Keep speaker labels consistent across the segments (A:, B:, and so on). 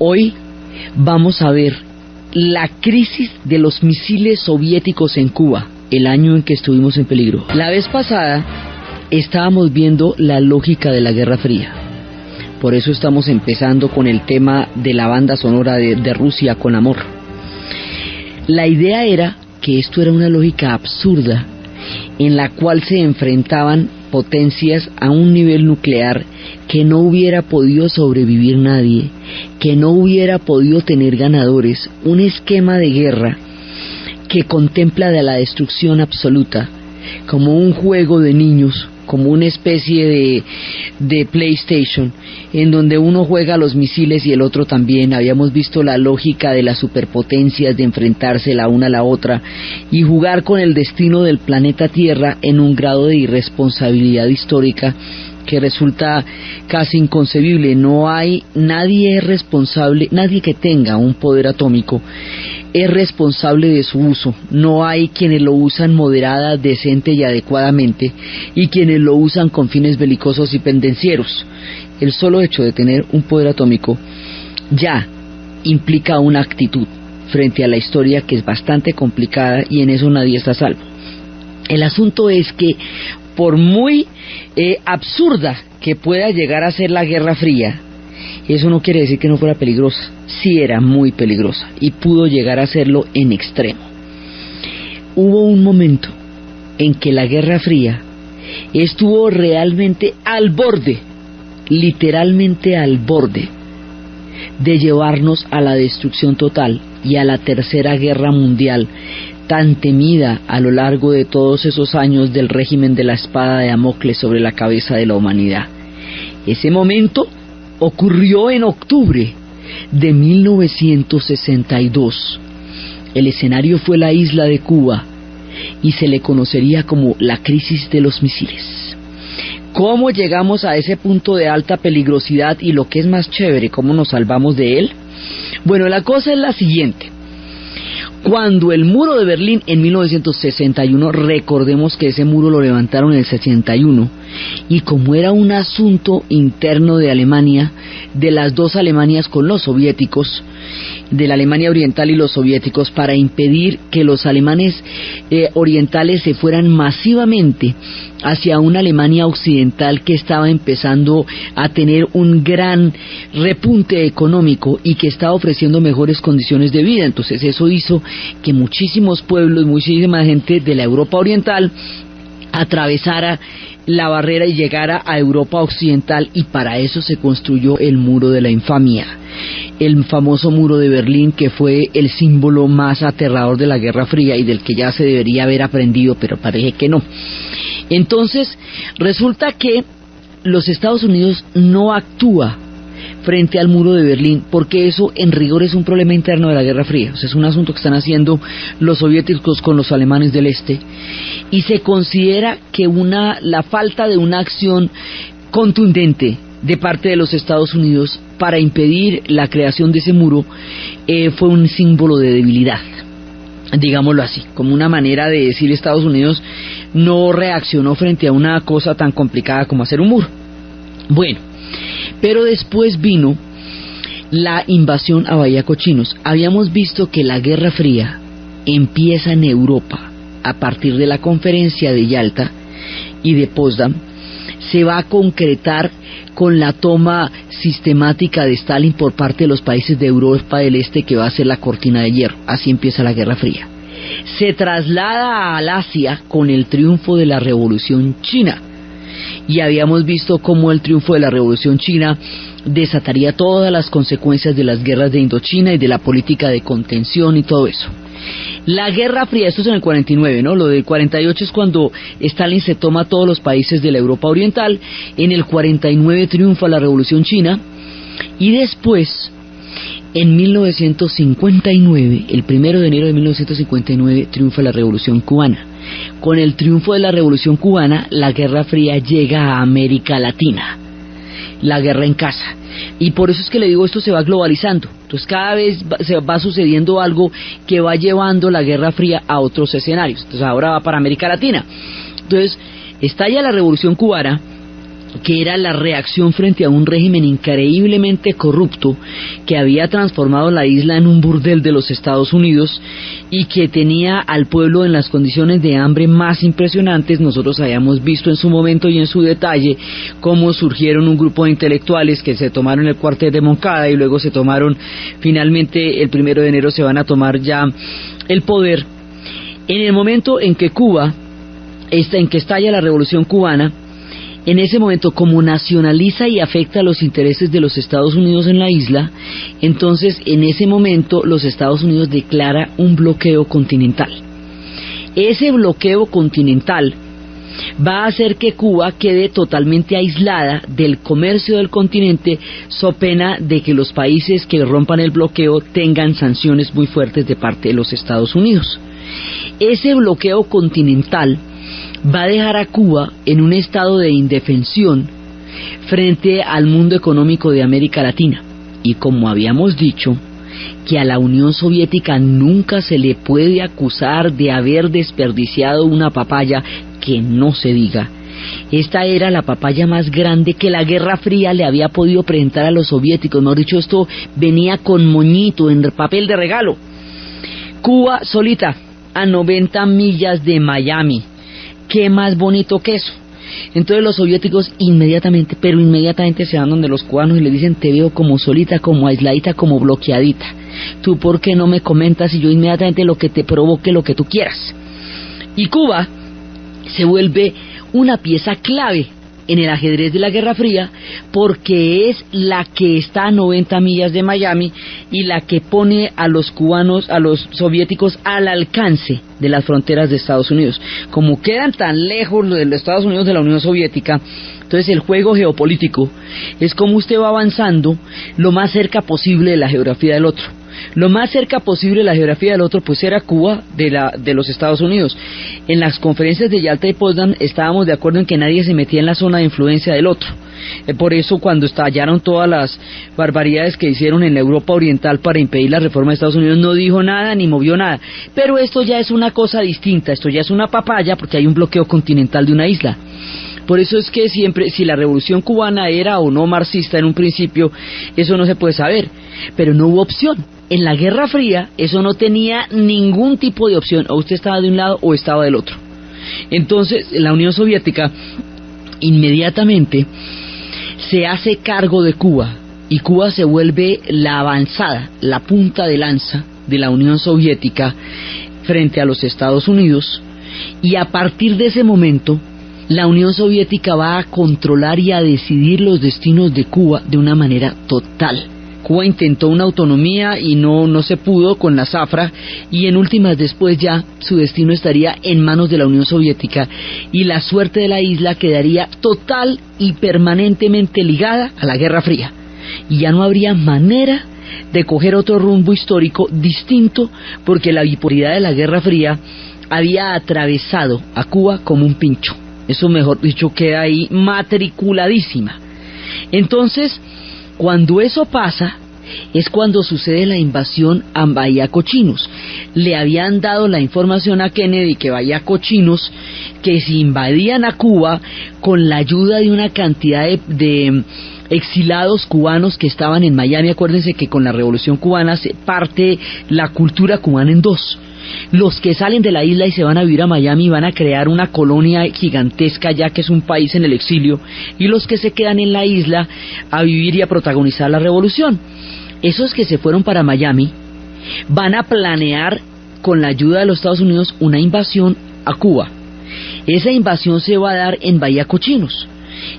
A: Hoy vamos a ver la crisis de los misiles soviéticos en Cuba, el año en que estuvimos en peligro. La vez pasada estábamos viendo la lógica de la Guerra Fría. Por eso estamos empezando con el tema de la banda sonora de Rusia con amor. La idea era que esto era una lógica absurda en la cual se enfrentaban potencias a un nivel nuclear que no hubiera podido sobrevivir nadie, que no hubiera podido tener ganadores, un esquema de guerra que contempla de la destrucción absoluta como un juego de niños, como una especie de PlayStation, en donde uno juega a los misiles y el otro también. Habíamos visto la lógica de las superpotencias de enfrentarse la una a la otra y jugar con el destino del planeta Tierra en un grado de irresponsabilidad histórica que resulta casi inconcebible. Nadie es responsable, nadie que tenga un poder atómico es responsable de su uso. No hay quienes lo usan moderada, decente y adecuadamente, y quienes lo usan con fines belicosos y pendencieros. El solo hecho de tener un poder atómico ya implica una actitud frente a la historia que es bastante complicada, y en eso nadie está a salvo. El asunto es que por muy absurda que pueda llegar a ser la Guerra Fría, eso no quiere decir que no fuera peligrosa. Sí era muy peligrosa y pudo llegar a serlo en extremo. Hubo un momento en que la Guerra Fría estuvo realmente al borde, literalmente al borde, de llevarnos a la destrucción total y a la Tercera Guerra Mundial, tan temida a lo largo de todos esos años del régimen de la espada de Damocles sobre la cabeza de la humanidad. Ese momento ocurrió en octubre de 1962. El escenario fue la isla de Cuba y se le conocería como la crisis de los misiles. ¿Cómo llegamos a ese punto de alta peligrosidad y, lo que es más chévere, cómo nos salvamos de él? Bueno, la cosa es la siguiente. Cuando el muro de Berlín en 1961, recordemos que ese muro lo levantaron en el 61, y como era un asunto interno de Alemania, de las dos Alemanias con los soviéticos, de la Alemania oriental y los soviéticos, para impedir que los alemanes orientales se fueran masivamente hacia una Alemania occidental que estaba empezando a tener un gran repunte económico y que estaba ofreciendo mejores condiciones de vida. Entonces eso hizo que muchísimos pueblos, muchísima gente de la Europa oriental atravesara la barrera y llegara a Europa occidental, y para eso se construyó el muro de la infamia, el famoso muro de Berlín, que fue el símbolo más aterrador de la Guerra Fría y del que ya se debería haber aprendido, pero parece que no. Entonces resulta que los Estados Unidos no actúa frente al muro de Berlín, porque eso en rigor es un problema interno de la Guerra Fría. O sea, es un asunto que están haciendo los soviéticos con los alemanes del este, y se considera que la falta de una acción contundente de parte de los Estados Unidos para impedir la creación de ese muro fue un símbolo de debilidad, digámoslo así, como una manera de decir: Estados Unidos no reaccionó frente a una cosa tan complicada como hacer un muro. Bueno, pero después vino la invasión a Bahía Cochinos. Habíamos visto que la Guerra Fría empieza en Europa a partir de la conferencia de Yalta y de Potsdam. Se va a concretar con la toma sistemática de Stalin por parte de los países de Europa del Este, que va a ser la cortina de hierro. Así empieza la Guerra Fría. Se traslada al Asia con el triunfo de la Revolución China, y habíamos visto cómo el triunfo de la Revolución China desataría todas las consecuencias de las guerras de Indochina y de la política de contención y todo eso. La Guerra Fría, esto es en el 49, ¿no? Lo del 48 es cuando Stalin se toma todos los países de la Europa Oriental. En el 49 triunfa la Revolución China, y después, en 1959, el 1 de enero de 1959, triunfa la Revolución Cubana. Con el triunfo de la Revolución Cubana, la Guerra Fría llega a América Latina, la guerra en casa. Y por eso es que le digo, esto se va globalizando. Entonces cada vez se va sucediendo algo que va llevando la Guerra Fría a otros escenarios. Entonces ahora va para América Latina. Entonces estalla la Revolución Cubana, que era la reacción frente a un régimen increíblemente corrupto que había transformado la isla en un burdel de los Estados Unidos y que tenía al pueblo en las condiciones de hambre más impresionantes. Nosotros habíamos visto en su momento y en su detalle cómo surgieron un grupo de intelectuales que se tomaron el cuartel de Moncada y luego se tomaron, finalmente el 1 de enero se van a tomar ya el poder. En el momento en que Cuba, en que estalla la Revolución Cubana, en ese momento, como nacionaliza y afecta los intereses de los Estados Unidos en la isla, entonces en ese momento los Estados Unidos declara un bloqueo continental. Ese bloqueo continental va a hacer que Cuba quede totalmente aislada del comercio del continente, so pena de que los países que rompan el bloqueo tengan sanciones muy fuertes de parte de los Estados Unidos. Ese bloqueo continental va a dejar a Cuba en un estado de indefensión frente al mundo económico de América Latina. Y como habíamos dicho, que a la Unión Soviética nunca se le puede acusar de haber desperdiciado una papaya, que no se diga. Esta era la papaya más grande que la Guerra Fría le había podido presentar a los soviéticos. Mejor dicho, esto venía con moñito, en papel de regalo. Cuba solita, a 90 millas de Miami. ¿Qué más bonito que eso? Entonces los soviéticos inmediatamente se van donde los cubanos y le dicen: te veo como solita, como aisladita, como bloqueadita. ¿Tú por qué no me comentas y yo inmediatamente lo que te provoque, lo que tú quieras? Y Cuba se vuelve una pieza clave en el ajedrez de la Guerra Fría, porque es la que está a 90 millas de Miami y la que pone a los cubanos, a los soviéticos, al alcance de las fronteras de Estados Unidos. Como quedan tan lejos de los Estados Unidos de la Unión Soviética, entonces el juego geopolítico es como usted va avanzando lo más cerca posible de la geografía del otro. Lo más cerca posible de la geografía del otro pues era Cuba de los Estados Unidos. En las conferencias de Yalta y Potsdam estábamos de acuerdo en que nadie se metía en la zona de influencia del otro. Por eso cuando estallaron todas las barbaridades que hicieron en la Europa Oriental para impedir la reforma de Estados Unidos, no dijo nada ni movió nada. Pero esto ya es una cosa distinta, esto ya es una papaya, porque hay un bloqueo continental de una isla. Por eso es que siempre, si la revolución cubana era o no marxista en un principio, eso no se puede saber, pero no hubo opción. En la Guerra Fría eso no tenía ningún tipo de opción, o usted estaba de un lado o estaba del otro. Entonces la Unión Soviética inmediatamente se hace cargo de Cuba, y Cuba se vuelve la avanzada, la punta de lanza de la Unión Soviética frente a los Estados Unidos, y a partir de ese momento la Unión Soviética va a controlar y a decidir los destinos de Cuba de una manera total. Cuba intentó una autonomía y no se pudo con la zafra, y en últimas después ya su destino estaría en manos de la Unión Soviética, y la suerte de la isla quedaría total y permanentemente ligada a la Guerra Fría, y ya no habría manera de coger otro rumbo histórico distinto, porque la bipolaridad de la Guerra Fría había atravesado a Cuba como un pincho. Eso, mejor dicho, queda ahí matriculadísima. Entonces, cuando eso pasa, es cuando sucede la invasión a Bahía Cochinos. Le habían dado la información a Kennedy que Bahía Cochinos, que si invadían a Cuba con la ayuda de una cantidad de exilados cubanos que estaban en Miami. Acuérdense que con la Revolución Cubana se parte la cultura cubana en dos. Los que salen de la isla y se van a vivir a Miami van a crear una colonia gigantesca, ya que es un país en el exilio, y los que se quedan en la isla a vivir y a protagonizar la revolución. Esos que se fueron para Miami van a planear, con la ayuda de los Estados Unidos, una invasión a Cuba. Esa invasión se va a dar en Bahía Cochinos,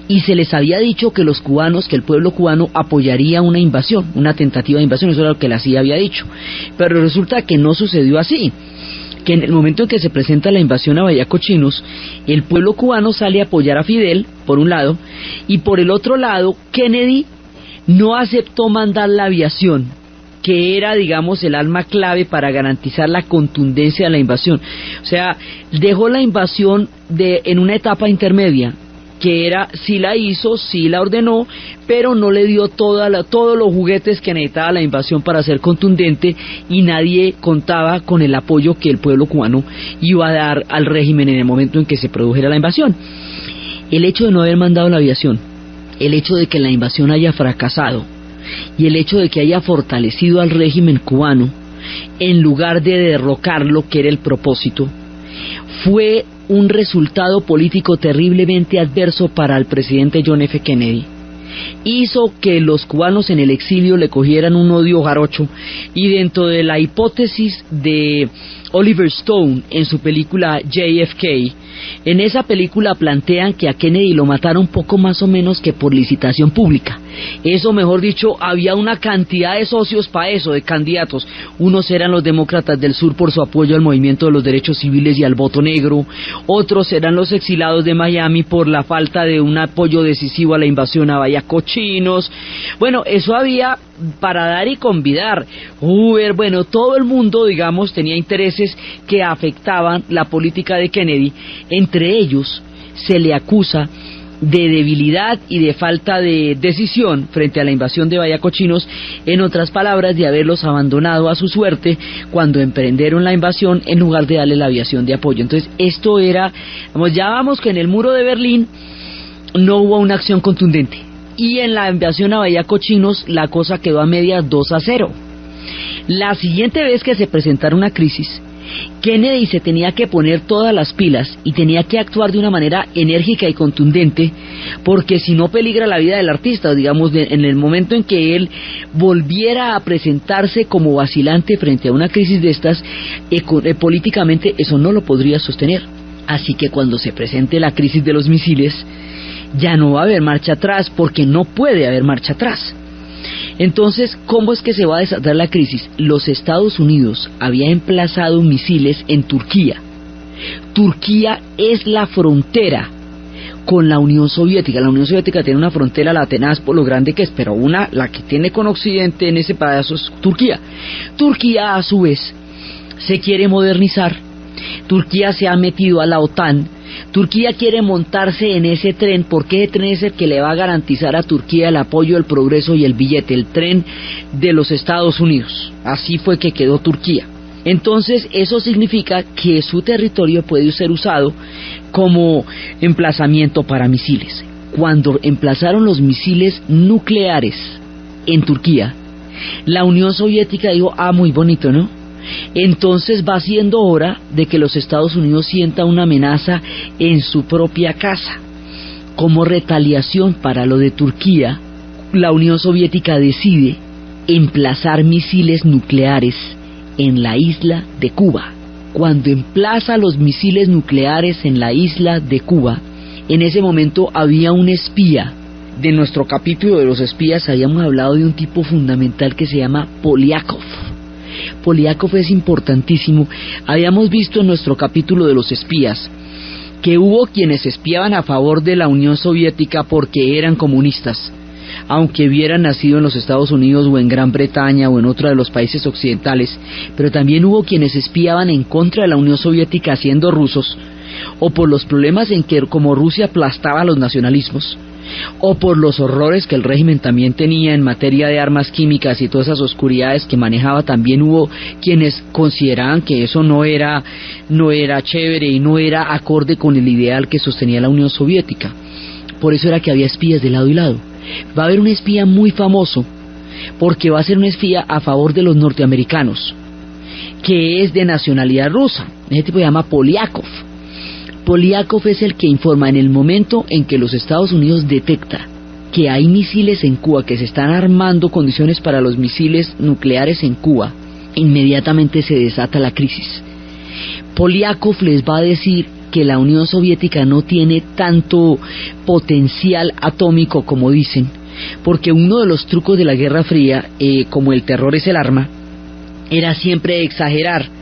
A: y se les había dicho que los cubanos, que el pueblo cubano apoyaría una invasión, una tentativa de invasión. Eso era lo que la CIA había dicho, pero resulta que no sucedió así, que en el momento en que se presenta la invasión a Bahía Cochinos, el pueblo cubano sale a apoyar a Fidel, por un lado, y por el otro lado, Kennedy no aceptó mandar la aviación, que era, digamos, el alma clave para garantizar la contundencia de la invasión. O sea, dejó la invasión en una etapa intermedia, que era, sí la hizo, sí la ordenó, pero no le dio todos los juguetes que necesitaba la invasión para ser contundente, y nadie contaba con el apoyo que el pueblo cubano iba a dar al régimen en el momento en que se produjera la invasión. El hecho de no haber mandado la aviación, el hecho de que la invasión haya fracasado y el hecho de que haya fortalecido al régimen cubano en lugar de derrocarlo, que era el propósito, fue un resultado político terriblemente adverso para el presidente John F. Kennedy. Hizo que los cubanos en el exilio le cogieran un odio jarocho, y dentro de la hipótesis de Oliver Stone en su película JFK, en esa película plantean que a Kennedy lo mataron poco más o menos que por licitación pública. Eso, mejor dicho, había una cantidad de socios para eso, de candidatos. Unos eran los demócratas del sur por su apoyo al movimiento de los derechos civiles y al voto negro, otros eran los exilados de Miami por la falta de un apoyo decisivo a la invasión a Bahía Cochinos. Bueno, eso había para dar y convidar. Bueno, todo el mundo, digamos, tenía intereses que afectaban la política de Kennedy. Entre ellos se le acusa de debilidad y de falta de decisión frente a la invasión de Bahía Cochinos, en otras palabras, de haberlos abandonado a su suerte cuando emprendieron la invasión en lugar de darle la aviación de apoyo. Entonces esto era, ya vamos que en el muro de Berlín no hubo una acción contundente, y en la invasión a Bahía Cochinos la cosa quedó a medias 2-0. La siguiente vez que se presentara una crisis, Kennedy se tenía que poner todas las pilas y tenía que actuar de una manera enérgica y contundente, porque si no peligra la vida del artista. Digamos, en el momento en que él volviera a presentarse como vacilante frente a una crisis de estas, políticamente eso no lo podría sostener. Así que cuando se presente la crisis de los misiles, ya no va a haber marcha atrás, porque no puede haber marcha atrás. Entonces, ¿cómo es que se va a desatar la crisis? Los Estados Unidos había emplazado misiles en Turquía. Turquía es la frontera con la Unión Soviética. La Unión Soviética tiene una frontera, la tenaz por lo grande que es, pero la que tiene con Occidente en ese pedazo es Turquía. Turquía, a su vez, se quiere modernizar. Turquía se ha metido a la OTAN. Turquía quiere montarse en ese tren, porque ese tren es el que le va a garantizar a Turquía el apoyo, el progreso y el billete, el tren de los Estados Unidos. Así fue que quedó Turquía. Entonces eso significa que su territorio puede ser usado como emplazamiento para misiles. Cuando emplazaron los misiles nucleares en Turquía, la Unión Soviética dijo, muy bonito, ¿no? Entonces va siendo hora de que los Estados Unidos sientan una amenaza en su propia casa. Como retaliación para lo de Turquía, la Unión Soviética decide emplazar misiles nucleares en la isla de Cuba. Cuando emplaza los misiles nucleares en la isla de Cuba, en ese momento había un espía. De nuestro capítulo de los espías habíamos hablado de un tipo fundamental que se llama Poliakov. Poliakov es importantísimo. Habíamos visto en nuestro capítulo de los espías que hubo quienes espiaban a favor de la Unión Soviética porque eran comunistas, aunque hubieran nacido en los Estados Unidos o en Gran Bretaña o en otro de los países occidentales, pero también hubo quienes espiaban en contra de la Unión Soviética siendo rusos, o por los problemas en que como Rusia aplastaba a los nacionalismos, o por los horrores que el régimen también tenía en materia de armas químicas y todas esas oscuridades que manejaba. También hubo quienes consideraban que eso no era chévere y no era acorde con el ideal que sostenía la Unión Soviética. Por eso era que había espías de lado y lado. Va a haber un espía muy famoso, porque va a ser un espía a favor de los norteamericanos, que es de nacionalidad rusa. Ese tipo se llama Poliakov. Poliakov es el que informa en el momento en que los Estados Unidos detecta que hay misiles en Cuba, que se están armando condiciones para los misiles nucleares en Cuba. Inmediatamente se desata la crisis. Poliakov les va a decir que la Unión Soviética no tiene tanto potencial atómico como dicen, porque uno de los trucos de la Guerra Fría, como el terror es el arma, era siempre exagerar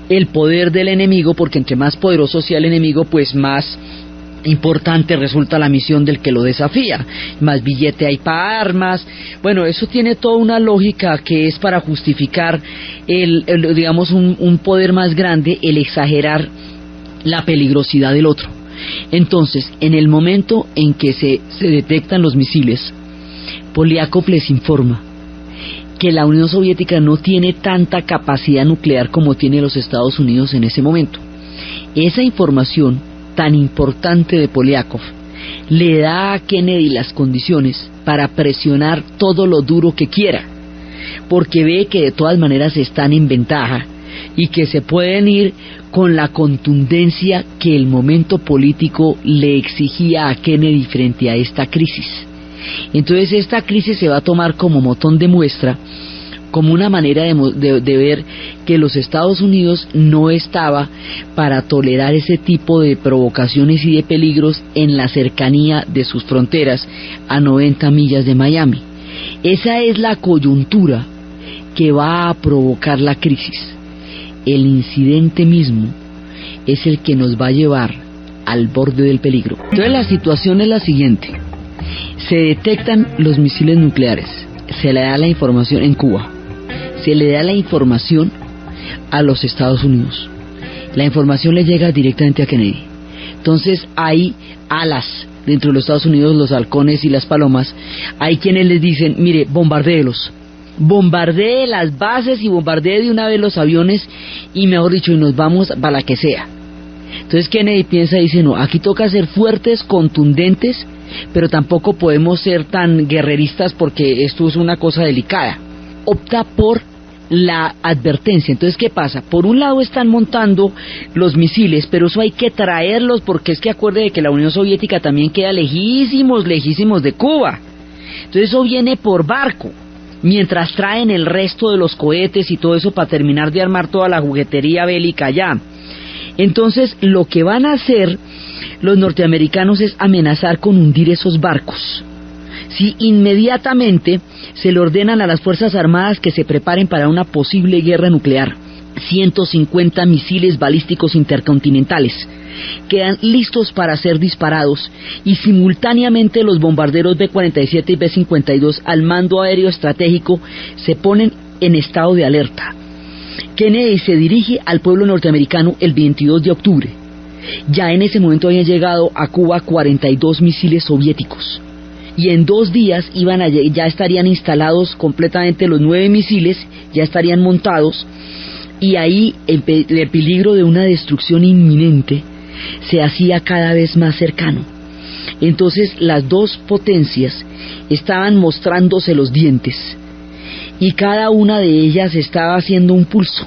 A: el poder del enemigo, porque entre más poderoso sea el enemigo, pues más importante resulta la misión del que lo desafía, más billete hay para armas. Bueno, eso tiene toda una lógica que es para justificar digamos un poder más grande, el exagerar la peligrosidad del otro. Entonces, en el momento en que se detectan los misiles, Poliakov les informa que la Unión Soviética no tiene tanta capacidad nuclear como tiene los Estados Unidos en ese momento. Esa información tan importante de Poliakov le da a Kennedy las condiciones para presionar todo lo duro que quiera, porque ve que de todas maneras están en ventaja y que se pueden ir con la contundencia que el momento político le exigía a Kennedy frente a esta crisis. Entonces esta crisis se va a tomar como botón de muestra, como una manera de ver que los Estados Unidos no estaba para tolerar ese tipo de provocaciones y de peligros en la cercanía de sus fronteras a 90 millas de Miami. Esa es la coyuntura que va a provocar la crisis. El incidente mismo es el que nos va a llevar al borde del peligro. Entonces la situación es la siguiente: se detectan los misiles nucleares, se le da la información en Cuba, se le da la información a los Estados Unidos, la información le llega directamente a Kennedy. Entonces hay alas dentro de los Estados Unidos, los halcones y las palomas. Hay quienes les dicen, mire, bombardéelos, bombardee las bases y bombardee de una vez los aviones y, mejor dicho, y nos vamos para la que sea. Entonces Kennedy piensa y dice, no, aquí toca ser fuertes, contundentes, pero tampoco podemos ser tan guerreristas porque esto es una cosa delicada. Opta por la advertencia. Entonces, ¿qué pasa? Por un lado están montando los misiles, pero eso hay que traerlos, porque es que acuerde de que la Unión Soviética también queda lejísimos de Cuba. Entonces eso viene por barco, mientras traen el resto de los cohetes y todo eso para terminar de armar toda la juguetería bélica allá. Entonces lo que van a hacer los norteamericanos es amenazar con hundir esos barcos. Si inmediatamente se le ordenan a las Fuerzas Armadas que se preparen para una posible guerra nuclear. 150 misiles balísticos intercontinentales quedan listos para ser disparados, y simultáneamente los bombarderos B-47 y B-52 al mando aéreo estratégico se ponen en estado de alerta. Kennedy se dirige al pueblo norteamericano el 22 de octubre. Ya en ese momento habían llegado a Cuba 42 misiles soviéticos. Y en 2 días ya estarían instalados completamente los 9 misiles, ya estarían montados, y ahí el peligro de una destrucción inminente se hacía cada vez más cercano. Entonces las dos potencias estaban mostrándose los dientes, y cada una de ellas estaba haciendo un pulso.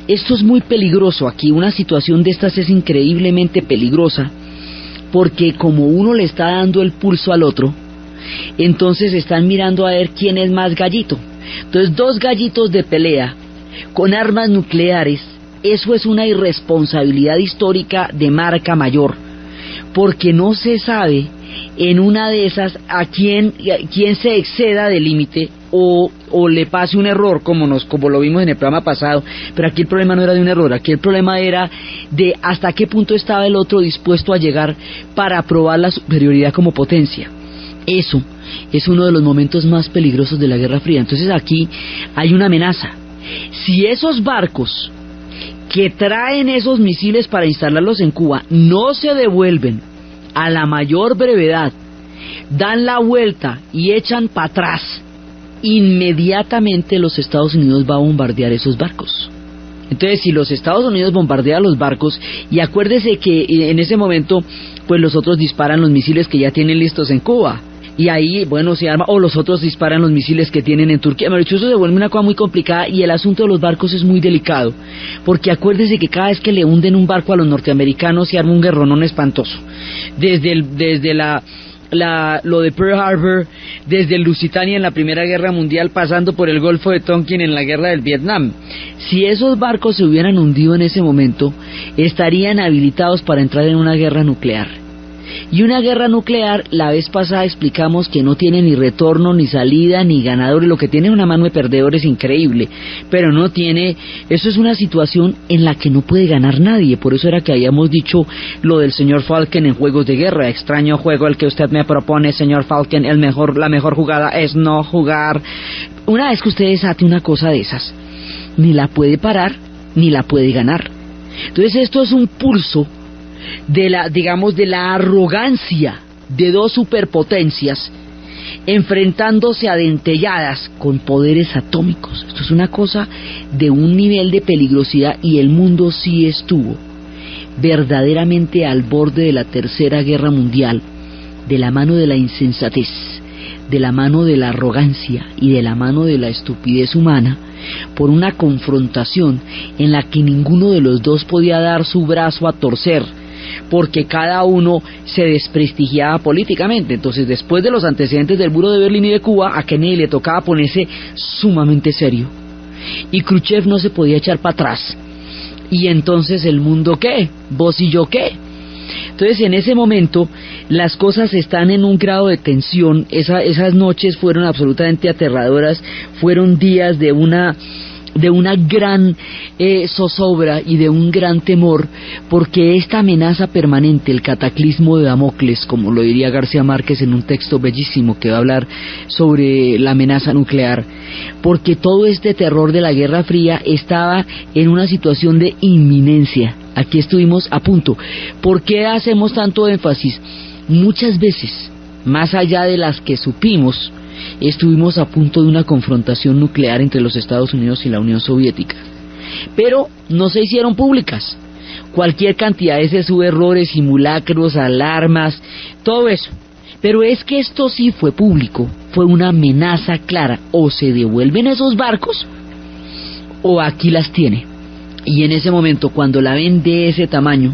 A: Esto es muy peligroso aquí, una situación de estas es increíblemente peligrosa, porque como uno le está dando el pulso al otro, entonces están mirando a ver quién es más gallito. Entonces 2 gallitos de pelea con armas nucleares, eso es una irresponsabilidad histórica de marca mayor, porque no se sabe en una de esas a quién se exceda del límite o le pase un error, como lo vimos en el programa pasado. Pero aquí el problema no era de un error, aquí el problema era de hasta qué punto estaba el otro dispuesto a llegar para probar la superioridad como potencia. Eso es uno de los momentos más peligrosos de la Guerra Fría. Entonces aquí hay una amenaza. Si esos barcos que traen esos misiles para instalarlos en Cuba no se devuelven a la mayor brevedad, dan la vuelta y echan para atrás, inmediatamente los Estados Unidos va a bombardear esos barcos. Entonces, si los Estados Unidos bombardean los barcos, y acuérdese que en ese momento pues los otros disparan los misiles que ya tienen listos en Cuba, y ahí, bueno, se arma, o los otros disparan los misiles que tienen en Turquía. Me ha dicho, eso se vuelve una cosa muy complicada, y el asunto de los barcos es muy delicado, porque acuérdese que cada vez que le hunden un barco a los norteamericanos se arma un guerronón espantoso, desde lo de Pearl Harbor, desde el Lusitania en la Primera Guerra Mundial, pasando por el Golfo de Tonkin en la Guerra del Vietnam. Si esos barcos se hubieran hundido en ese momento, estarían habilitados para entrar en una guerra nuclear. Y una guerra nuclear, la vez pasada explicamos que no tiene ni retorno, ni salida, ni ganadores. Lo que tiene es una mano de perdedores increíble, pero no tiene, eso es una situación en la que no puede ganar nadie. Por eso era que habíamos dicho lo del señor Falken en juegos de guerra. Extraño juego el que usted me propone, señor Falken, la mejor jugada es no jugar. Una vez que usted desate una cosa de esas, ni la puede parar, ni la puede ganar. Entonces esto es un pulso de la arrogancia de 2 superpotencias enfrentándose a dentelladas con poderes atómicos. Esto es una cosa de un nivel de peligrosidad, y el mundo sí estuvo verdaderamente al borde de la Tercera Guerra Mundial de la mano de la insensatez, de la mano de la arrogancia y de la mano de la estupidez humana, por una confrontación en la que ninguno de los dos podía dar su brazo a torcer, porque cada uno se desprestigiaba políticamente. Entonces, después de los antecedentes del muro de Berlín y de Cuba, a Kennedy le tocaba ponerse sumamente serio, y Khrushchev no se podía echar para atrás. Y entonces, ¿el mundo qué? ¿Vos y yo qué? Entonces, en ese momento las cosas están en un grado de tensión. Esas noches fueron absolutamente aterradoras, fueron días de una gran zozobra y de un gran temor, porque esta amenaza permanente, el cataclismo de Damocles, como lo diría García Márquez en un texto bellísimo que va a hablar sobre la amenaza nuclear, porque todo este terror de la Guerra Fría estaba en una situación de inminencia. Aquí estuvimos a punto. ¿Por qué hacemos tanto énfasis? Muchas veces, más allá de las que supimos, estuvimos a punto de una confrontación nuclear entre los Estados Unidos y la Unión Soviética, pero no se hicieron públicas. Cualquier cantidad de errores, simulacros, alarmas, todo eso. Pero es que esto sí fue público, fue una amenaza clara: o se devuelven esos barcos o aquí las tiene. Y en ese momento, cuando la ven de ese tamaño,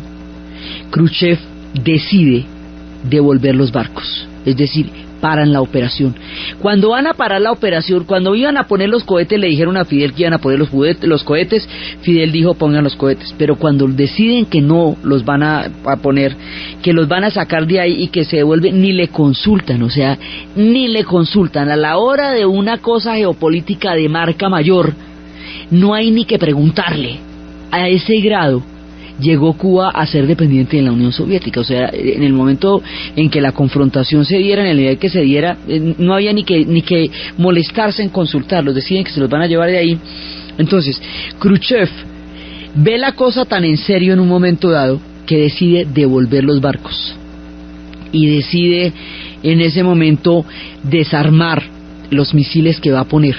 A: Khrushchev decide devolver los barcos, es decir, paran la operación. Cuando van a parar la operación, cuando iban a poner los cohetes, le dijeron a Fidel que iban a poner los cohetes. Fidel dijo: pongan los cohetes. Pero cuando deciden que no los van a poner, que los van a sacar de ahí y que se devuelven, ni le consultan, o sea, ni le consultan. A la hora de una cosa geopolítica de marca mayor, no hay ni que preguntarle. A ese grado llegó Cuba a ser dependiente de la Unión Soviética. O sea, en el momento en que la confrontación se diera, en el nivel que se diera, no había ni que molestarse en consultarlos. Deciden que se los van a llevar de ahí. Entonces, Khrushchev ve la cosa tan en serio en un momento dado que decide devolver los barcos y decide en ese momento desarmar los misiles que va a poner.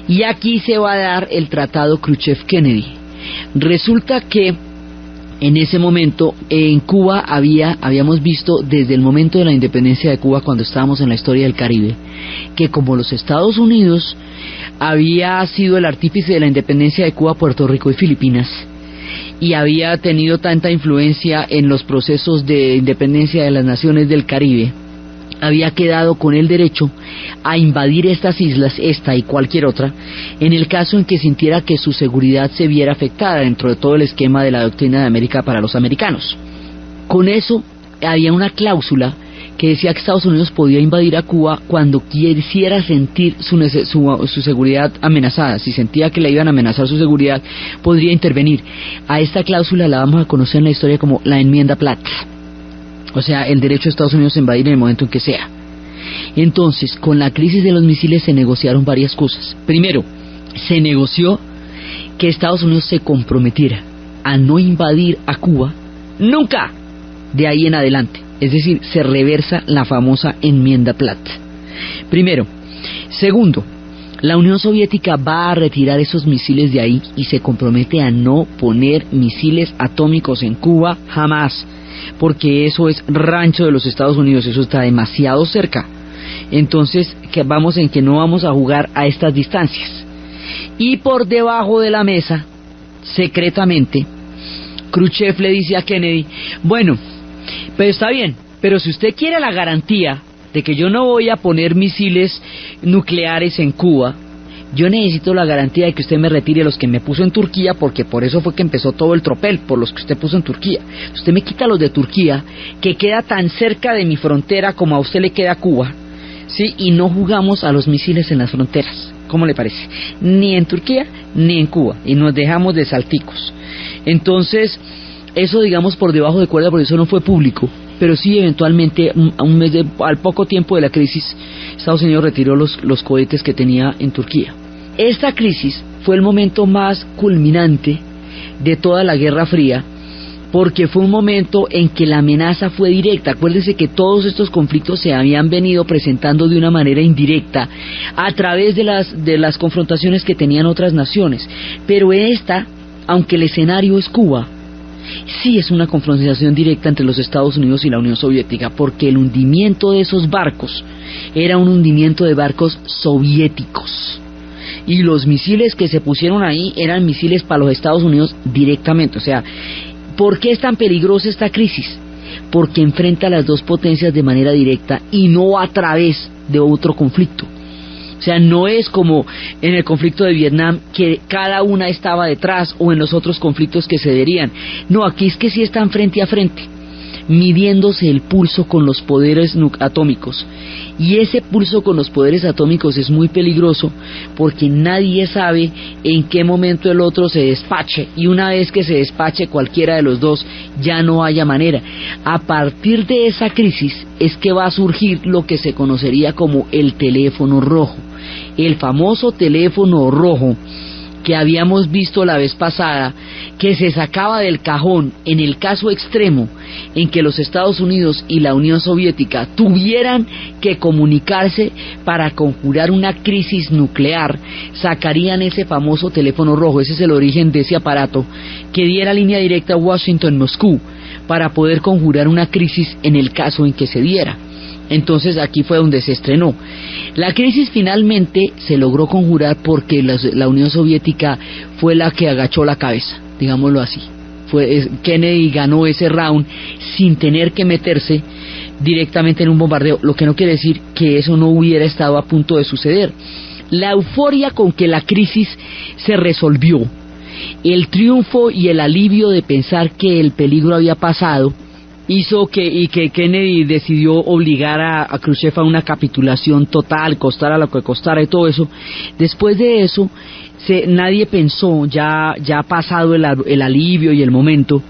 A: Y aquí se va a dar el tratado Khrushchev-Kennedy. Resulta que en ese momento en Cuba habíamos visto desde el momento de la independencia de Cuba, cuando estábamos en la historia del Caribe, que como los Estados Unidos había sido el artífice de la independencia de Cuba, Puerto Rico y Filipinas, y había tenido tanta influencia en los procesos de independencia de las naciones del Caribe, había quedado con el derecho a invadir estas islas, esta y cualquier otra, en el caso en que sintiera que su seguridad se viera afectada dentro de todo el esquema de la doctrina de América para los americanos. Con eso había una cláusula que decía que Estados Unidos podía invadir a Cuba cuando quisiera sentir su seguridad amenazada. Si sentía que le iban a amenazar su seguridad, podría intervenir. A esta cláusula la vamos a conocer en la historia como la enmienda Platt. O sea, el derecho de Estados Unidos a invadir en el momento en que sea. Entonces, con la crisis de los misiles se negociaron varias cosas. Primero, se negoció que Estados Unidos se comprometiera a no invadir a Cuba nunca de ahí en adelante. Es decir, se reversa la famosa enmienda Platt. Primero. Segundo, la Unión Soviética va a retirar esos misiles de ahí y se compromete a no poner misiles atómicos en Cuba jamás, porque eso es rancho de los Estados Unidos, eso está demasiado cerca. Entonces, que no vamos a jugar a estas distancias. Y por debajo de la mesa, secretamente, Khrushchev le dice a Kennedy: bueno, pero está bien, pero si usted quiere la garantía de que yo no voy a poner misiles nucleares en Cuba, yo necesito la garantía de que usted me retire los que me puso en Turquía, porque por eso fue que empezó todo el tropel, por los que usted puso en Turquía. Usted me quita los de Turquía, que queda tan cerca de mi frontera como a usted le queda Cuba, ¿sí? Y no jugamos a los misiles en las fronteras. ¿Cómo le parece? Ni en Turquía ni en Cuba, y nos dejamos de salticos. Entonces, eso digamos por debajo de cuerda, porque eso no fue público, pero sí eventualmente al poco tiempo de la crisis, Estados Unidos retiró los cohetes que tenía en Turquía. Esta crisis fue el momento más culminante de toda la Guerra Fría, porque fue un momento en que la amenaza fue directa. Acuérdense que todos estos conflictos se habían venido presentando de una manera indirecta a través de las confrontaciones que tenían otras naciones, pero esta, aunque el escenario es Cuba, sí es una confrontación directa entre los Estados Unidos y la Unión Soviética, porque el hundimiento de esos barcos era un hundimiento de barcos soviéticos. Y los misiles que se pusieron ahí eran misiles para los Estados Unidos directamente. O sea, ¿por qué es tan peligrosa esta crisis? Porque enfrenta a las dos potencias de manera directa y no a través de otro conflicto. O sea, no es como en el conflicto de Vietnam, que cada una estaba detrás, o en los otros conflictos que se verían. No, aquí es que sí están frente a frente, midiéndose el pulso con los poderes atómicos. Y ese pulso con los poderes atómicos es muy peligroso, porque nadie sabe en qué momento el otro se despache, y una vez que se despache cualquiera de los dos, ya no haya manera. A partir de esa crisis es que va a surgir lo que se conocería como el teléfono rojo, el famoso teléfono rojo que habíamos visto la vez pasada, que se sacaba del cajón en el caso extremo en que los Estados Unidos y la Unión Soviética tuvieran que comunicarse para conjurar una crisis nuclear. Sacarían ese famoso teléfono rojo. Ese es el origen de ese aparato que diera línea directa a Washington-Moscú para poder conjurar una crisis en el caso en que se diera. Entonces aquí fue donde se estrenó. La crisis finalmente se logró conjurar porque la Unión Soviética fue la que agachó la cabeza, digámoslo así. Kennedy ganó ese round sin tener que meterse directamente en un bombardeo, lo que no quiere decir que eso no hubiera estado a punto de suceder. La euforia con que la crisis se resolvió, el triunfo y el alivio de pensar que el peligro había pasado, hizo que Kennedy decidió obligar a Khrushchev a una capitulación total, costara lo que costara y todo eso. Después de eso, nadie pensó, ya pasado el alivio y el momento,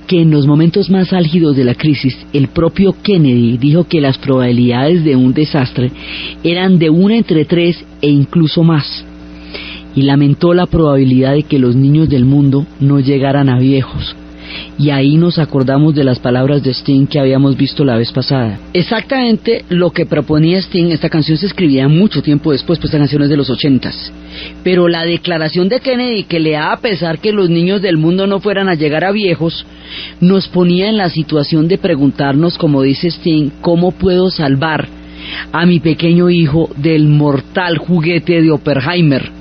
A: que en los momentos más álgidos de la crisis, el propio Kennedy dijo que las probabilidades de un desastre eran de 1 entre 3 e incluso más, y lamentó la probabilidad de que los niños del mundo no llegaran a viejos. Y ahí nos acordamos de las palabras de Sting que habíamos visto la vez pasada. Exactamente lo que proponía Sting. Esta canción se escribía mucho tiempo después, pues esta canción es de los 80s. Pero la declaración de Kennedy, que le daba pesar que los niños del mundo no fueran a llegar a viejos, nos ponía en la situación de preguntarnos, como dice Sting, ¿cómo puedo salvar a mi pequeño hijo del mortal juguete de Oppenheimer?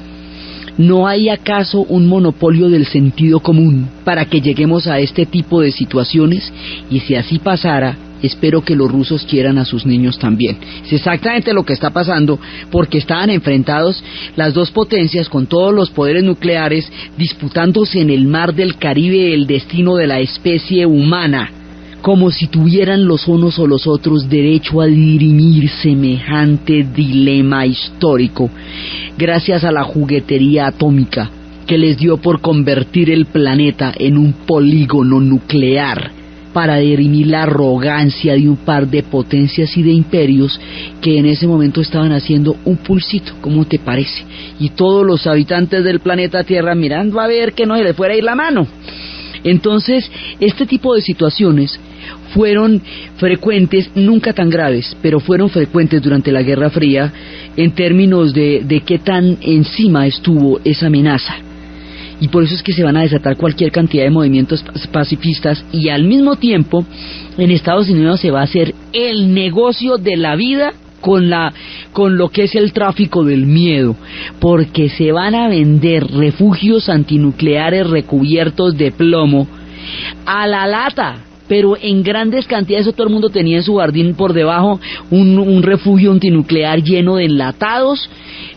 A: ¿No hay acaso un monopolio del sentido común para que lleguemos a este tipo de situaciones? Y si así pasara, espero que los rusos quieran a sus niños también. Es exactamente lo que está pasando, porque estaban enfrentados las dos potencias con todos los poderes nucleares, disputándose en el mar del Caribe el destino de la especie humana, como si tuvieran los unos o los otros derecho a dirimir semejante dilema histórico, gracias a la juguetería atómica que les dio por convertir el planeta en un polígono nuclear, para dirimir la arrogancia de un par de potencias y de imperios que en ese momento estaban haciendo un pulsito. ¿Cómo te parece? Y todos los habitantes del planeta Tierra mirando a ver que no se les fuera a ir la mano. Entonces, este tipo de situaciones fueron frecuentes, nunca tan graves, pero fueron frecuentes durante la Guerra Fría, en términos de qué tan encima estuvo esa amenaza. Y por eso es que se van a desatar cualquier cantidad de movimientos pacifistas, y al mismo tiempo en Estados Unidos se va a hacer el negocio de la vida con lo que es el tráfico del miedo, porque se van a vender refugios antinucleares recubiertos de plomo a la lata, pero en grandes cantidades. Eso todo el mundo tenía en su jardín por debajo un refugio antinuclear lleno de enlatados,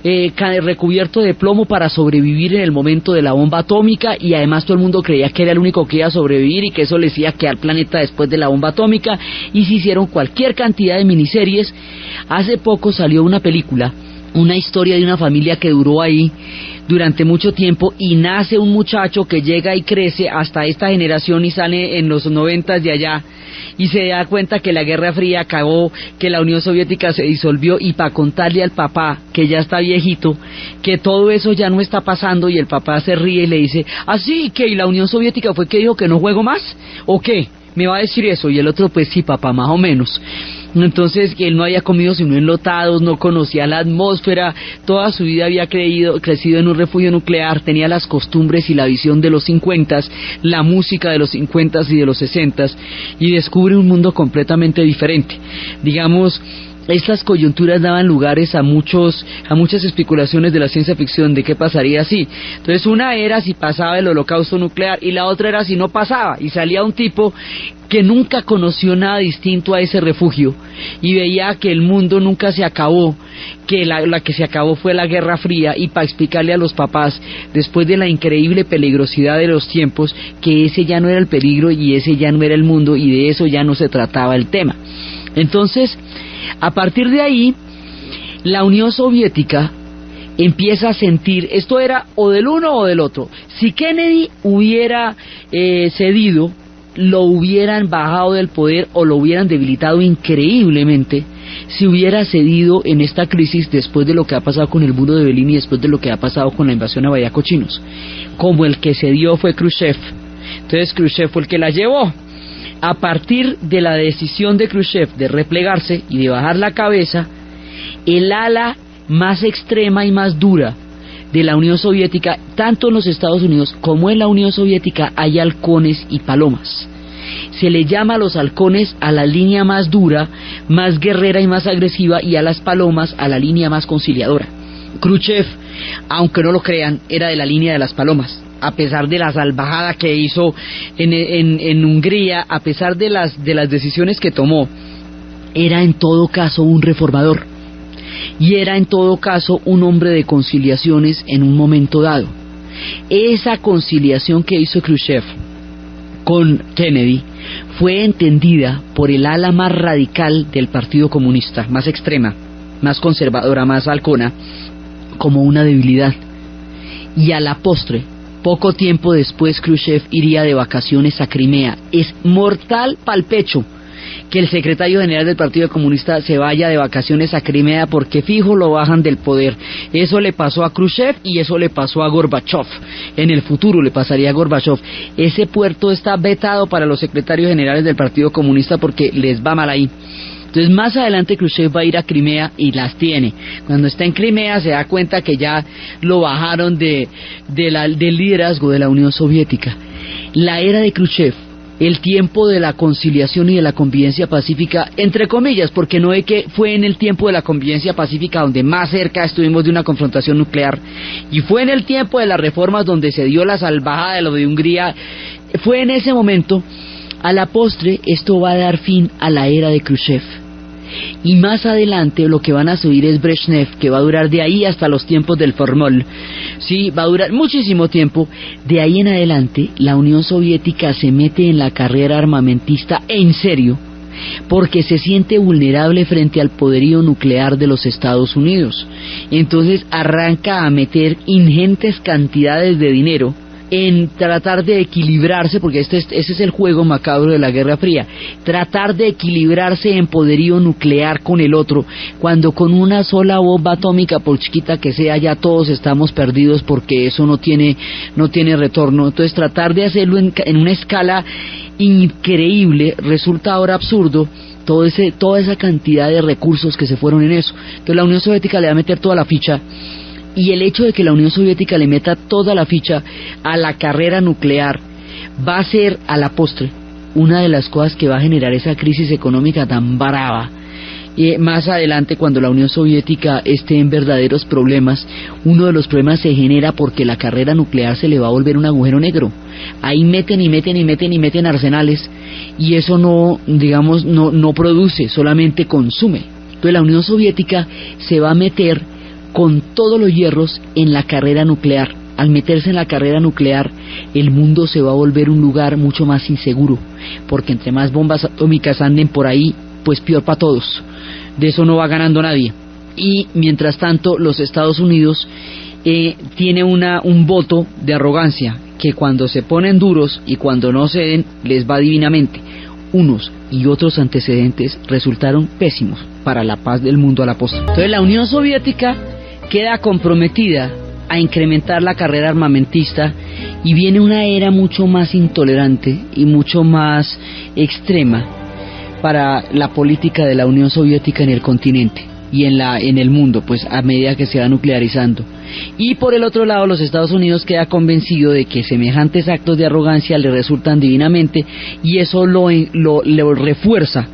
A: recubierto de plomo para sobrevivir en el momento de la bomba atómica, y además todo el mundo creía que era el único que iba a sobrevivir y que eso les iba a quedar planeta después de la bomba atómica, y se hicieron cualquier cantidad de miniseries. Hace poco salió una película, una historia de una familia que duró ahí durante mucho tiempo, y nace un muchacho que llega y crece hasta esta generación y sale en los 90s de allá, y se da cuenta que la Guerra Fría acabó, que la Unión Soviética se disolvió, y para contarle al papá, que ya está viejito, que todo eso ya no está pasando, y el papá se ríe y le dice, ¿así que y la Unión Soviética fue que dijo que no juego más? ¿O qué? ¿Me va a decir eso? Y el otro, pues sí, papá, más o menos. Entonces que él no había comido sino enlatados, no conocía la atmósfera, toda su vida había crecido en un refugio nuclear, tenía las costumbres y la visión de los 50s, la música de los 50s y de los 60s, y descubre un mundo completamente diferente. Digamos, estas coyunturas daban lugares a muchas especulaciones de la ciencia ficción de qué pasaría si. Entonces una era si pasaba el holocausto nuclear y la otra era si no pasaba, y salía un tipo que nunca conoció nada distinto a ese refugio y veía que el mundo nunca se acabó, que la que se acabó fue la Guerra Fría, y para explicarle a los papás, después de la increíble peligrosidad de los tiempos, que ese ya no era el peligro y ese ya no era el mundo y de eso ya no se trataba el tema. Entonces, a partir de ahí, la Unión Soviética empieza a sentir, esto era o del uno o del otro. Si Kennedy hubiera cedido, lo hubieran bajado del poder o lo hubieran debilitado increíblemente. Si hubiera cedido en esta crisis, después de lo que ha pasado con el muro de Berlín y después de lo que ha pasado con la invasión a Bahía Cochinos, como el que cedió fue Khrushchev. Entonces Khrushchev fue el que la llevó. A partir de la decisión de Khrushchev de replegarse y de bajar la cabeza, el ala más extrema y más dura de la Unión Soviética, tanto en los Estados Unidos como en la Unión Soviética, hay halcones y palomas. Se le llama a los halcones a la línea más dura, más guerrera y más agresiva, y a las palomas a la línea más conciliadora. Khrushchev, aunque no lo crean, era de la línea de las palomas. A pesar de la salvajada que hizo en Hungría, a pesar de las decisiones que tomó, era en todo caso un reformador, y era en todo caso un hombre de conciliaciones en un momento dado. Esa conciliación que hizo Khrushchev con Kennedy fue entendida por el ala más radical del Partido Comunista, más extrema, más conservadora, más halcona, como una debilidad. Y a la postre, poco tiempo después, Khrushchev iría de vacaciones a Crimea. Es mortal pa'l pecho que el secretario general del Partido Comunista se vaya de vacaciones a Crimea, porque fijo lo bajan del poder. Eso le pasó a Khrushchev y eso le pasó a Gorbachev. En el futuro le pasaría a Gorbachev. Ese puerto está vetado para los secretarios generales del Partido Comunista porque les va mal ahí. Entonces más adelante Khrushchev va a ir a Crimea y las tiene. Cuando está en Crimea se da cuenta que ya lo bajaron del liderazgo de la Unión Soviética. La era de Khrushchev, el tiempo de la conciliación y de la convivencia pacífica, entre comillas, porque no es que fue en el tiempo de la convivencia pacífica donde más cerca estuvimos de una confrontación nuclear, y fue en el tiempo de las reformas donde se dio la salvajada de lo de Hungría. Fue en ese momento. A la postre, esto va a dar fin a la era de Khrushchev. Y más adelante lo que van a subir es Brezhnev, que va a durar de ahí hasta los tiempos del Formol. Sí, va a durar muchísimo tiempo. De ahí en adelante, la Unión Soviética se mete en la carrera armamentista en serio, porque se siente vulnerable frente al poderío nuclear de los Estados Unidos. Entonces arranca a meter ingentes cantidades de dinero en tratar de equilibrarse, porque ese es el juego macabro de la Guerra Fría, tratar de equilibrarse en poderío nuclear con el otro, cuando con una sola bomba atómica, por chiquita que sea, ya todos estamos perdidos, porque eso no tiene retorno. Entonces tratar de hacerlo en una escala increíble resulta ahora absurdo, toda esa cantidad de recursos que se fueron en eso. Entonces la Unión Soviética le va a meter toda la ficha. Y el hecho de que la Unión Soviética le meta toda la ficha a la carrera nuclear va a ser, a la postre, una de las cosas que va a generar esa crisis económica tan brava. Y más adelante, cuando la Unión Soviética esté en verdaderos problemas, uno de los problemas se genera porque la carrera nuclear se le va a volver un agujero negro. Ahí meten arsenales, y eso no produce, solamente consume. Entonces la Unión Soviética se va a meter con todos los hierros en la carrera nuclear. Al meterse en la carrera nuclear, el mundo se va a volver un lugar mucho más inseguro, porque entre más bombas atómicas anden por ahí, pues peor para todos. De eso no va ganando nadie. Y mientras tanto, los Estados Unidos tiene un voto de arrogancia, que cuando se ponen duros y cuando no ceden, les va divinamente. Unos y otros antecedentes resultaron pésimos para la paz del mundo a la postre. Entonces la Unión Soviética queda comprometida a incrementar la carrera armamentista, y viene una era mucho más intolerante y mucho más extrema, para la política de la Unión Soviética en el continente y en el mundo, pues a medida que se va nuclearizando. Y por el otro lado, los Estados Unidos queda convencido de que semejantes actos de arrogancia le resultan divinamente, y eso lo refuerza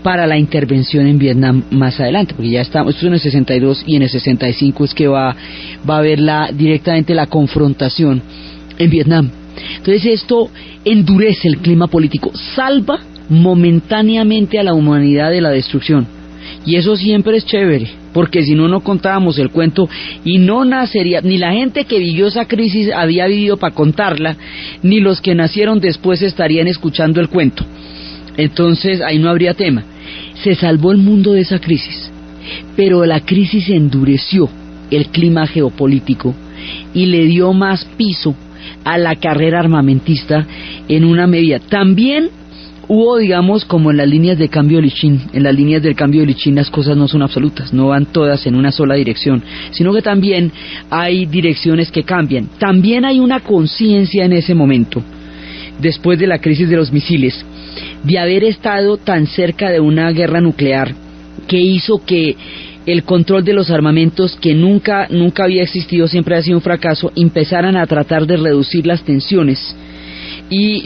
A: para la intervención en Vietnam más adelante, porque ya estamos, esto es en el 62, y en el 65 es que va a haber directamente la confrontación en Vietnam. Entonces esto endurece el clima político, salva momentáneamente a la humanidad de la destrucción, y eso siempre es chévere, porque si no, no contábamos el cuento y no nacería, ni la gente que vivió esa crisis había vivido para contarla, ni los que nacieron después estarían escuchando el cuento. Entonces ahí no habría tema. Se salvó el mundo de esa crisis, pero la crisis endureció el clima geopolítico y le dio más piso a la carrera armamentista en una medida. También hubo, digamos, como en las líneas de cambio de Lichín, en las líneas del cambio de Lichín las cosas no son absolutas, no van todas en una sola dirección, sino que también hay direcciones que cambian. También hay una conciencia en ese momento, después de la crisis de los misiles, de haber estado tan cerca de una guerra nuclear, que hizo que el control de los armamentos, que nunca había existido, siempre ha sido un fracaso, empezaran a tratar de reducir las tensiones, y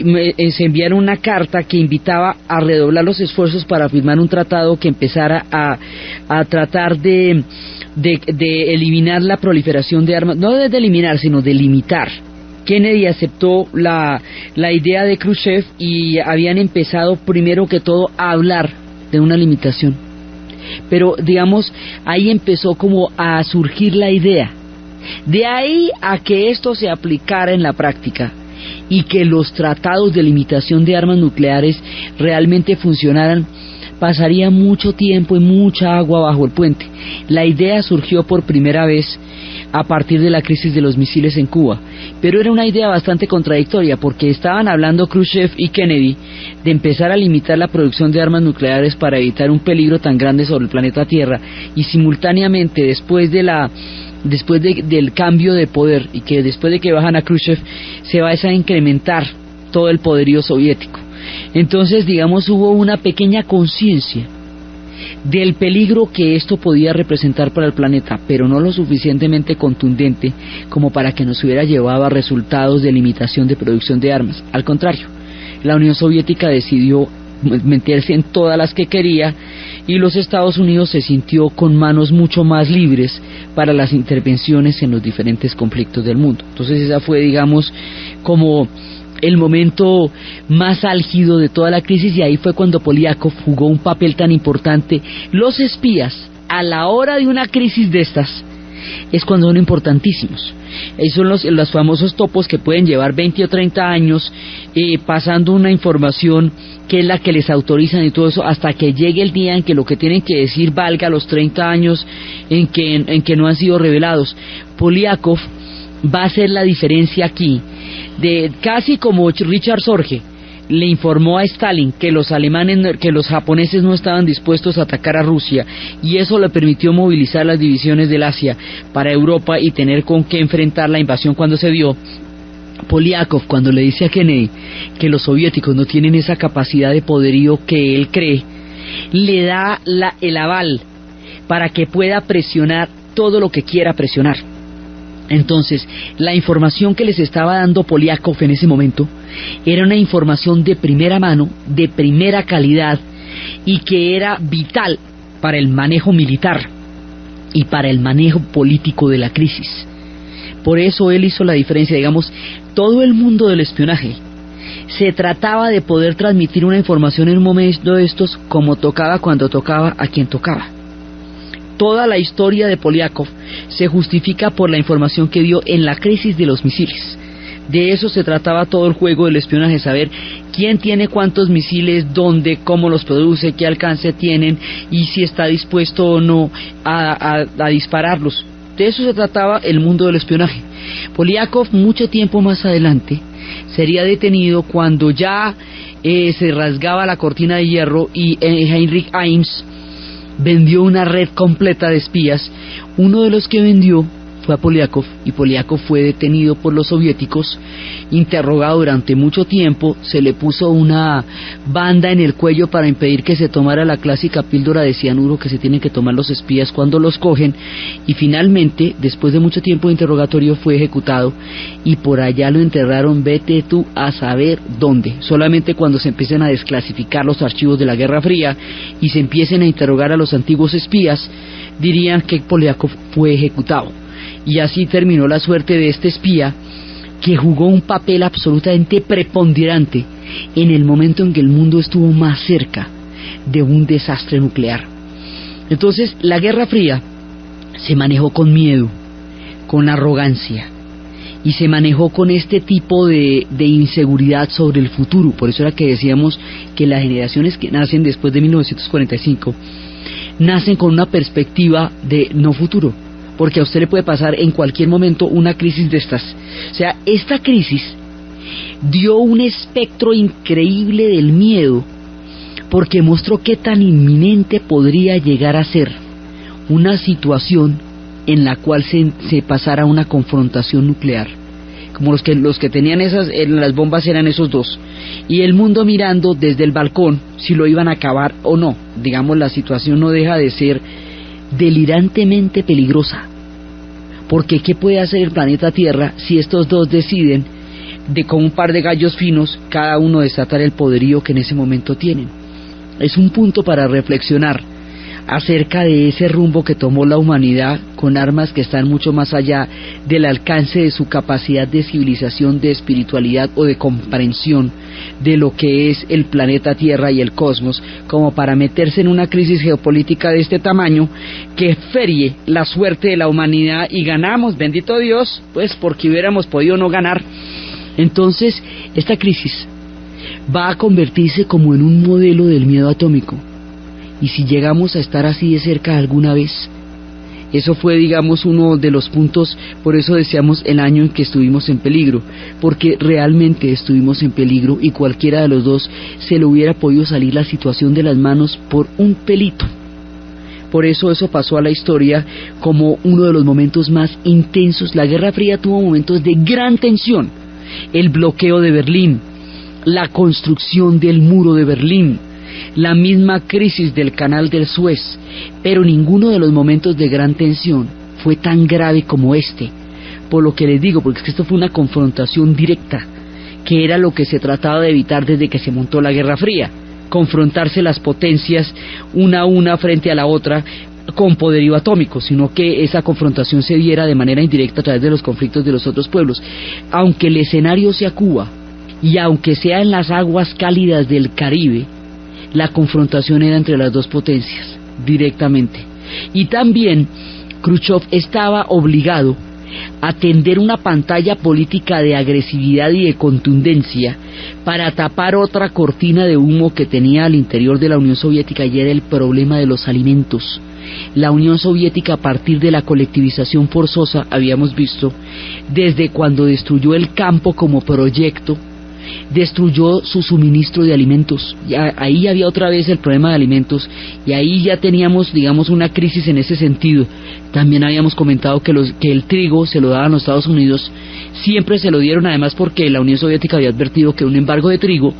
A: se enviaron una carta que invitaba a redoblar los esfuerzos para firmar un tratado que empezara a tratar de eliminar la proliferación de armas, no de eliminar, sino de limitar. Kennedy aceptó la idea de Khrushchev y habían empezado primero que todo a hablar de una limitación, pero digamos ahí empezó como a surgir la idea. De ahí a que esto se aplicara en la práctica y que los tratados de limitación de armas nucleares realmente funcionaran, pasaría mucho tiempo y mucha agua bajo el puente. La idea surgió por primera vez a partir de la crisis de los misiles en Cuba, pero era una idea bastante contradictoria, porque estaban hablando Khrushchev y Kennedy de empezar a limitar la producción de armas nucleares para evitar un peligro tan grande sobre el planeta Tierra, y simultáneamente después del cambio de poder, y que después de que bajan a Khrushchev se va a incrementar todo el poderío soviético. Entonces, digamos, hubo una pequeña conciencia del peligro que esto podía representar para el planeta, pero no lo suficientemente contundente como para que nos hubiera llevado a resultados de limitación de producción de armas. Al contrario, la Unión Soviética decidió meterse en todas las que quería, y los Estados Unidos se sintió con manos mucho más libres para las intervenciones en los diferentes conflictos del mundo. Entonces esa fue, digamos, como el momento más álgido de toda la crisis, y ahí fue cuando Poliakov jugó un papel tan importante. Los espías, a la hora de una crisis de estas, es cuando son importantísimos. Esos son los famosos topos que pueden llevar 20 o 30 años pasando una información que es la que les autorizan y todo eso, hasta que llegue el día en que lo que tienen que decir valga los 30 años en que no han sido revelados. Poliakov va a hacer la diferencia aquí, casi como Richard Sorge le informó a Stalin que los japoneses no estaban dispuestos a atacar a Rusia, y eso le permitió movilizar las divisiones del Asia para Europa y tener con qué enfrentar la invasión cuando se dio. Poliakov, cuando le dice a Kennedy que los soviéticos no tienen esa capacidad de poderío que él cree, le da el aval para que pueda presionar todo lo que quiera presionar. Entonces, la información que les estaba dando Poliakov en ese momento era una información de primera mano, de primera calidad, y que era vital para el manejo militar y para el manejo político de la crisis. Por eso él hizo la diferencia. Digamos, todo el mundo del espionaje se trataba de poder transmitir una información en un momento de estos como tocaba, cuando tocaba, a quien tocaba. Toda la historia de Poliakov se justifica por la información que dio en la crisis de los misiles. De eso se trataba todo el juego del espionaje, saber quién tiene cuántos misiles, dónde, cómo los produce, qué alcance tienen y si está dispuesto o no a dispararlos. De eso se trataba el mundo del espionaje. Poliakov, mucho tiempo más adelante, sería detenido cuando ya se rasgaba la cortina de hierro y Heinrich Himes vendió una red completa de espías. Uno de los que vendió fue a Poliakov, y Poliakov fue detenido por los soviéticos, interrogado durante mucho tiempo, se le puso una banda en el cuello para impedir que se tomara la clásica píldora de cianuro que se tienen que tomar los espías cuando los cogen, y finalmente, después de mucho tiempo de interrogatorio, fue ejecutado, y por allá lo enterraron, vete tú a saber dónde. Solamente cuando se empiecen a desclasificar los archivos de la Guerra Fría y se empiecen a interrogar a los antiguos espías, dirían que Poliakov fue ejecutado. Y así terminó la suerte de este espía, que jugó un papel absolutamente preponderante en el momento en que el mundo estuvo más cerca de un desastre nuclear. Entonces, la Guerra Fría se manejó con miedo, con arrogancia, y se manejó con este tipo de inseguridad sobre el futuro. Por eso era que decíamos que las generaciones que nacen después de 1945 nacen con una perspectiva de no futuro, porque a usted le puede pasar en cualquier momento una crisis de estas. O sea, esta crisis dio un espectro increíble del miedo, porque mostró qué tan inminente podría llegar a ser una situación en la cual se pasara una confrontación nuclear. Como los que tenían las bombas eran esos dos, y el mundo mirando desde el balcón si lo iban a acabar o no. Digamos, la situación no deja de ser delirantemente peligrosa, porque ¿qué puede hacer el planeta Tierra si estos dos deciden, con un par de gallos finos, cada uno desatar el poderío que en ese momento tienen? Es un punto para reflexionar acerca de ese rumbo que tomó la humanidad, con armas que están mucho más allá del alcance de su capacidad de civilización, de espiritualidad o de comprensión de lo que es el planeta Tierra y el cosmos, como para meterse en una crisis geopolítica de este tamaño que ferie la suerte de la humanidad. Y ganamos, bendito Dios, pues porque hubiéramos podido no ganar. Entonces, esta crisis va a convertirse como en un modelo del miedo atómico. Y si llegamos a estar así de cerca alguna vez, eso fue, digamos, uno de los puntos. Por eso decíamos el año en que estuvimos en peligro, porque realmente estuvimos en peligro, y cualquiera de los dos se le hubiera podido salir la situación de las manos por un pelito. Por eso pasó a la historia como uno de los momentos más intensos. La Guerra Fría tuvo momentos de gran tensión: el bloqueo de Berlín, la construcción del muro de Berlín, la misma crisis del canal del Suez, pero ninguno de los momentos de gran tensión fue tan grave como este. Por lo que les digo, porque es que esto fue una confrontación directa, que era lo que se trataba de evitar desde que se montó la Guerra Fría: confrontarse las potencias una a una frente a la otra con poderío atómico, sino que esa confrontación se diera de manera indirecta a través de los conflictos de los otros pueblos. Aunque el escenario sea Cuba, y aunque sea en las aguas cálidas del Caribe, la confrontación era entre las dos potencias, directamente. Y también Khrushchev estaba obligado a tender una pantalla política de agresividad y de contundencia para tapar otra cortina de humo que tenía al interior de la Unión Soviética, y era el problema de los alimentos. La Unión Soviética, a partir de la colectivización forzosa, habíamos visto, desde cuando destruyó el campo como proyecto, destruyó su suministro de alimentos. Ahí había otra vez el problema de alimentos, y ahí ya teníamos, digamos, una crisis en ese sentido. También habíamos comentado que el trigo se lo daban los Estados Unidos, siempre se lo dieron, además porque la Unión Soviética había advertido que un embargo de trigo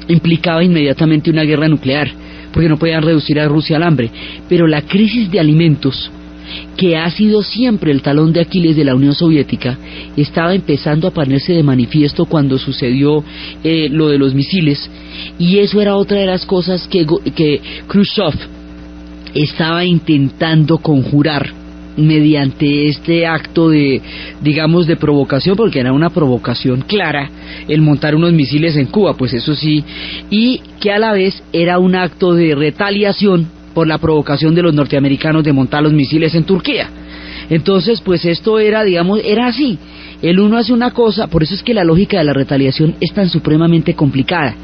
A: implicaba inmediatamente una guerra nuclear, porque no podían reducir a Rusia al hambre. Pero la crisis de alimentos, que ha sido siempre el talón de Aquiles de la Unión Soviética, estaba empezando a ponerse de manifiesto cuando sucedió lo de los misiles, y eso era otra de las cosas que Khrushchev estaba intentando conjurar mediante este acto de, digamos, de provocación, porque era una provocación clara el montar unos misiles en Cuba, pues eso sí, y que a la vez era un acto de retaliación por la provocación de los norteamericanos de montar los misiles en Turquía. Entonces, pues esto era, digamos, era así. El uno hace una cosa, por eso es que la lógica de la retaliación es tan supremamente complicada,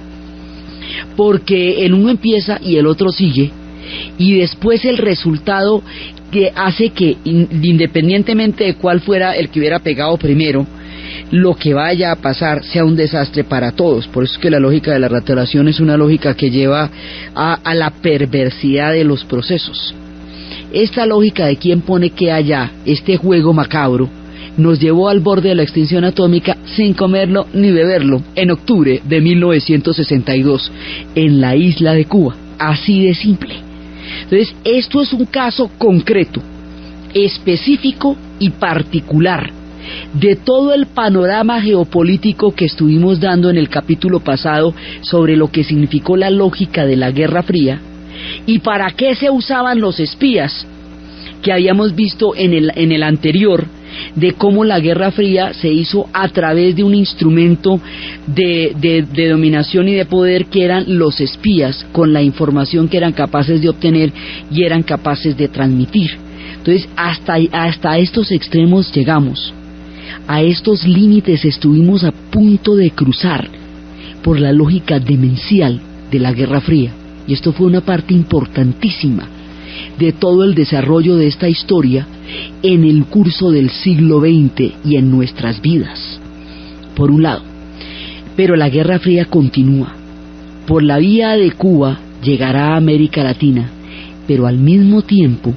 A: porque el uno empieza y el otro sigue, y después el resultado que hace que, independientemente de cuál fuera el que hubiera pegado primero, lo que vaya a pasar sea un desastre para todos. Por eso es que la lógica de la retaliación es una lógica que lleva a la perversidad de los procesos. esta lógica de quién pone qué allá, este juego macabro, nos llevó al borde de la extinción atómica sin comerlo ni beberlo en octubre de 1962 en la isla de Cuba. Así de simple. Entonces, esto es un caso concreto, específico y particular de todo el panorama geopolítico que estuvimos dando en el capítulo pasado sobre lo que significó la lógica de la Guerra Fría y para qué se usaban los espías que habíamos visto en el anterior, de cómo la Guerra Fría se hizo a través de un instrumento de dominación y de poder que eran los espías, con la información que eran capaces de obtener y eran capaces de transmitir. Entonces, hasta estos extremos llegamos, a estos límites estuvimos a punto de cruzar por la lógica demencial de la Guerra Fría, y esto fue una parte importantísima de todo el desarrollo de esta historia en el curso del siglo XX y en nuestras vidas, por un lado. Pero la Guerra Fría continúa. Por la vía de Cuba llegará a América Latina, pero al mismo tiempo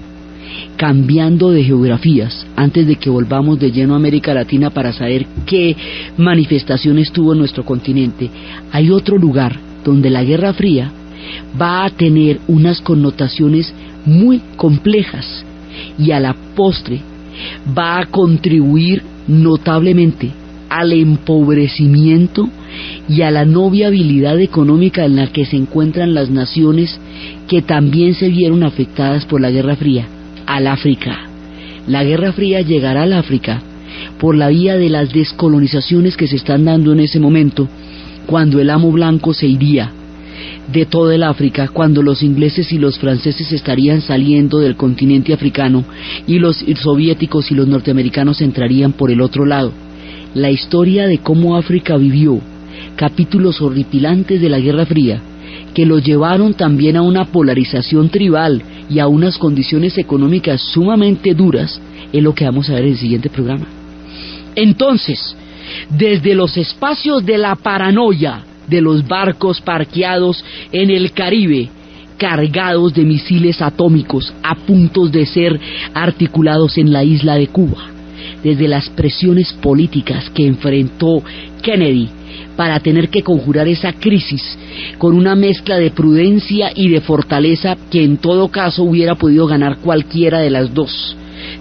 A: cambiando de geografías, antes de que volvamos de lleno a América Latina para saber qué manifestaciones tuvo en nuestro continente. Hay otro lugar donde la Guerra Fría va a tener unas connotaciones muy complejas y a la postre va a contribuir notablemente al empobrecimiento y a la no viabilidad económica en la que se encuentran las naciones que también se vieron afectadas por la Guerra Fría, al África. La Guerra Fría llegará al África por la vía de las descolonizaciones que se están dando en ese momento, cuando el amo blanco se iría de todo el África, cuando los ingleses y los franceses estarían saliendo del continente africano y los soviéticos y los norteamericanos entrarían por el otro lado. La historia de cómo África vivió capítulos horripilantes de la Guerra Fría, que lo llevaron también a una polarización tribal y a unas condiciones económicas sumamente duras, es lo que vamos a ver en el siguiente programa. Entonces, desde los espacios de la paranoia de los barcos parqueados en el Caribe, cargados de misiles atómicos a punto de ser articulados en la isla de Cuba, desde las presiones políticas que enfrentó Kennedy para tener que conjurar esa crisis con una mezcla de prudencia y de fortaleza que en todo caso hubiera podido ganar cualquiera de las dos,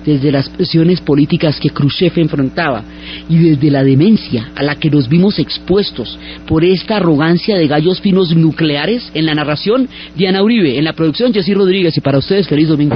A: desde las presiones políticas que Khrushchev enfrentaba y desde la demencia a la que nos vimos expuestos por esta arrogancia de gallos finos nucleares. En la narración, Diana Uribe; en la producción, Jessy Rodríguez, y para ustedes, feliz domingo.